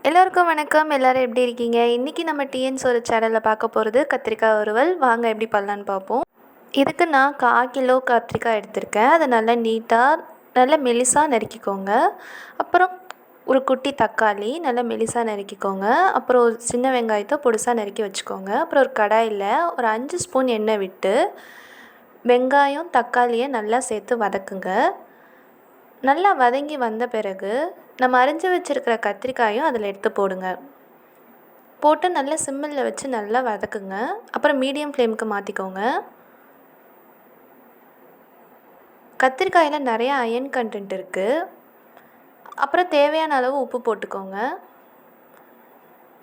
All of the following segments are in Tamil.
எல்லோருக்கும் வணக்கம். எல்லோரும் எப்படி இருக்கீங்க? இன்றைக்கி நம்ம டிஎன்ஸ் ஒரு சேனலில் பார்க்க போகிறது கத்திரிக்காய் வறுவல். வாங்க எப்படி பண்ணலான்னு பார்ப்போம். இதுக்கு நான் 1/4 கிலோ கத்திரிக்காய் எடுத்திருக்கேன். அதை நல்லா நீட்டாக நல்லா மெலிசாக நறுக்கிக்கோங்க. அப்புறம் ஒரு குட்டி தக்காளி நல்லா மெலிசாக நறுக்கிக்கோங்க. அப்புறம் ஒரு சின்ன வெங்காயத்தை பொடிசாக நறுக்கி வச்சுக்கோங்க. அப்புறம் ஒரு கடாயில் ஒரு 5 ஸ்பூன் எண்ணெய் விட்டு வெங்காயம் தக்காளியை நல்லா சேர்த்து வதக்குங்க. நல்லா வதங்கி வந்த பிறகு நம்ம அரிஞ்சு வச்சுருக்கிற கத்திரிக்காயும் அதில் எடுத்து போடுங்க. போட்டு நல்லா சிம்மில் வச்சு நல்லா வதக்குங்க. அப்புறம் மீடியம் ஃப்ளேமுக்கு மாற்றிக்கோங்க. கத்திரிக்காயில் நிறைய அயன் கண்டென்ட் இருக்குது. அப்புறம் தேவையான அளவு உப்பு போட்டுக்கோங்க.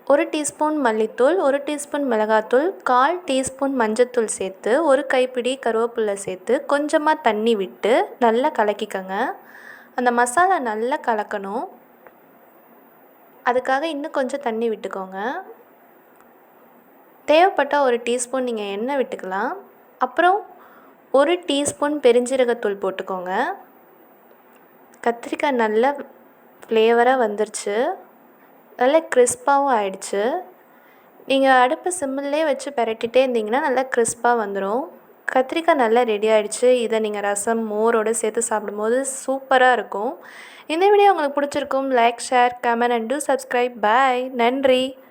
1 டீஸ்பூன் மல்லித்தூள், 1 டீஸ்பூன் மிளகாத்தூள், 1/4 டீஸ்பூன் மஞ்சத்தூள் சேர்த்து, ஒரு கைப்பிடி கருவேப்பிலை சேர்த்து கொஞ்சமாக தண்ணி விட்டு நல்லா கலக்கிக்கோங்க. அந்த மசாலா நல்லா கலக்கணும். அதுக்காக இன்னும் கொஞ்சம் தண்ணி விட்டுக்கோங்க. தேவைப்பட்டால் 1 டீஸ்பூன் நீங்கள் எண்ணெய் விட்டுக்கலாம். அப்புறம் 1 டீஸ்பூன் பெருஞ்சீரகத்தூள் போட்டுக்கோங்க. கத்திரிக்காய் நல்லா ஃப்ளேவராக வந்துருச்சு. நல்லா கிறிஸ்பாகவும் ஆயிடுச்சு. நீங்கள் அடுப்பை சிம்மிலே வச்சு பிரட்டிகிட்டே இருந்தீங்கன்னா நல்லா கிறிஸ்பாக வந்துடும். கத்திரிக்காய் நல்லா ரெடி ஆகிடுச்சு. இதை நீங்கள் ரசம் மோரோடு சேர்த்து சாப்பிடும்போது சூப்பராக இருக்கும். இந்த வீடியோ உங்களுக்கு பிடிச்சிருக்கும். Like, share, comment and do subscribe. Bye. நன்றி.